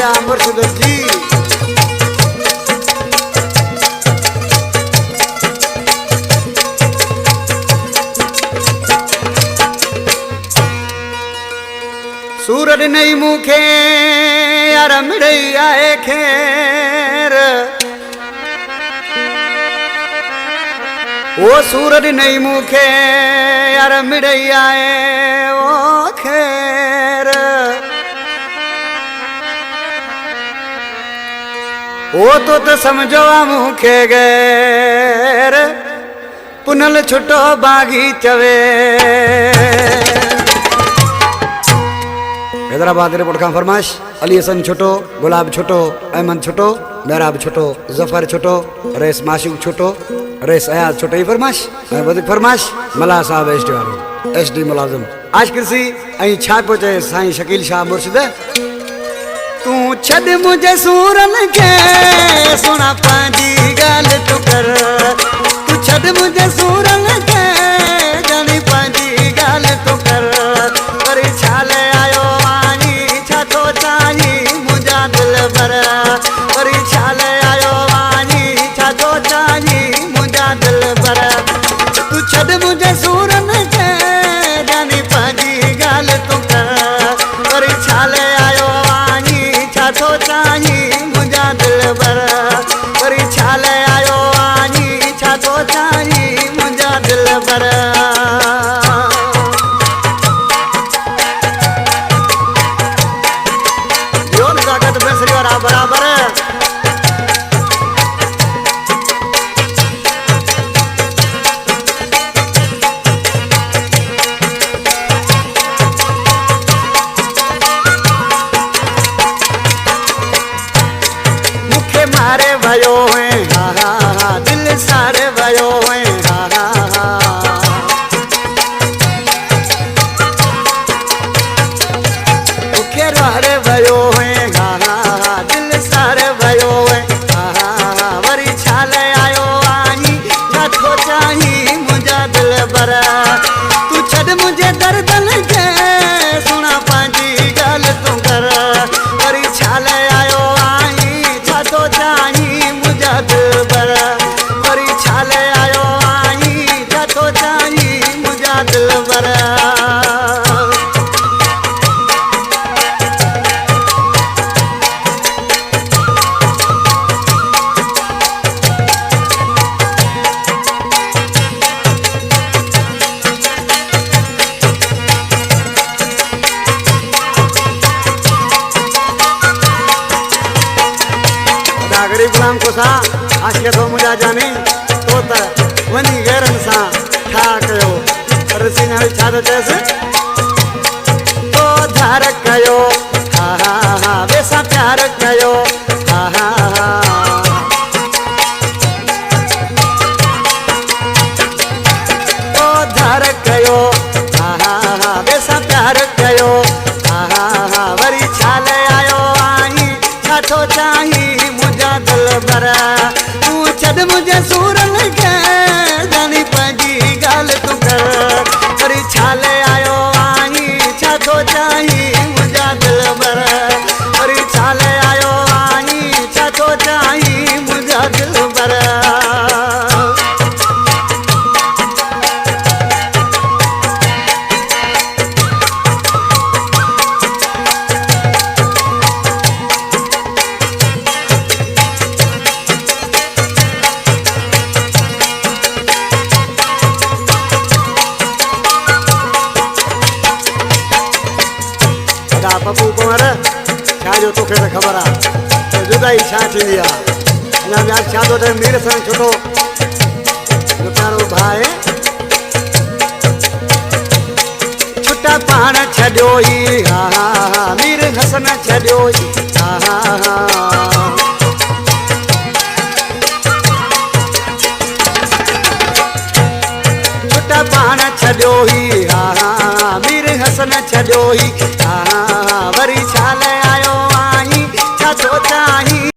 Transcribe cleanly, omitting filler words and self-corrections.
या मुर्शिद जी। सूरज नहीं मुखे यार मिड़ई आए खेर, वो सूरज नहीं मुखे यार मिड़ई आए वो खेर। वो तो समझो मुखे गैर, पुनल छुटो बागी चवे। हैदराबाद रिपोर्ट का फरमाश, अली हसन छोटो, गुलाब छोटो, अहमद छोटो, मेहराब छोटो, जफर छोटो, रेस माशिक छोटो, रेस अयाज छोटो। ही फरमाश फरमाश मला साहब एसडी वालो, एसडी मुलाजिम आज कृषि ऐं छा पियो चए साईं शकील शाह मुर्शिद। तू छॾ मुझे सूरन के सुना पंहिंजी ॻाल्हि तू कर, तू छॾ मुझे सूरन के जानी पंहिंजी ॻाल्हि तू कर। वरी छा ले आयो वानी छा थो चाहीं मुंहिंजा दिल भर, वरी छा ले आयो वानी छा थो चाहीं मुंहिंजा दिल भर। तू छॾ मुझे सूरन के जानी पंहिंजी ॻाल्हि तू कर, वरी छा ले आयो वानी छा थो चाहीं मुंहिंजा दिल भर। वरी छा ले आयो वानी छा थो चाहीं मुंहिंजा दिल भर। बराबर मुखे मारे भयो है हा हा हा, दिल सारे भयो है हा हा हा। मुखे मारे भयो है हा हा, दिल सारे भयो है हा हा। वरी छा ले आयो आई छा थो चाहीं मुंहिंजा दिल भर। तू छॾ मुंहिंजे दर्दन के सुना पंहिंजी ॻाल्हि तू कर, वरी छा ले आयो आई छा थो चाहीं मुंहिंजा दिल भर। वरी छा ले आयो आई छा थो चाहीं मुंहिंजा दिल भर। गरीब गुलाम को सा आशिया तो मुझा जाने तो वनी गैरन सा छा कयो रसी ना छा तो जैसे तो धार कयो हा हा हा, वैसा प्यार कयो हा हा हा। तो धार कयो हा हा हा, वैसा प्यार कयो हा हा हा। वरी छा ले आयो आई छा थो चाहीं दिल भर। तू छॾ मुझे सूरन के जानी पंहिंजी ॻाल्हि तू कर, वरी छा ले आयो आई छा थो चाहीं मुंहिंजा दिल भर। वरी छा ले आयो आई छा थो चाहीं मुंहिंजा दिल भर। पप्पू कुंवर छा जो तोखे त ख़बर आहे जुदाई छा थींदी आहे। अञा ॿिया छा थो थिए मीर सां छुटो प्यारो भाउ छुटा पाण छॾियो ई हा हा हा, मीर हसन छॾियो ई हा हा हा। छुटा पाण छॾियो ई हा हा, मीर हसन छॾियो ई हा हा। वरी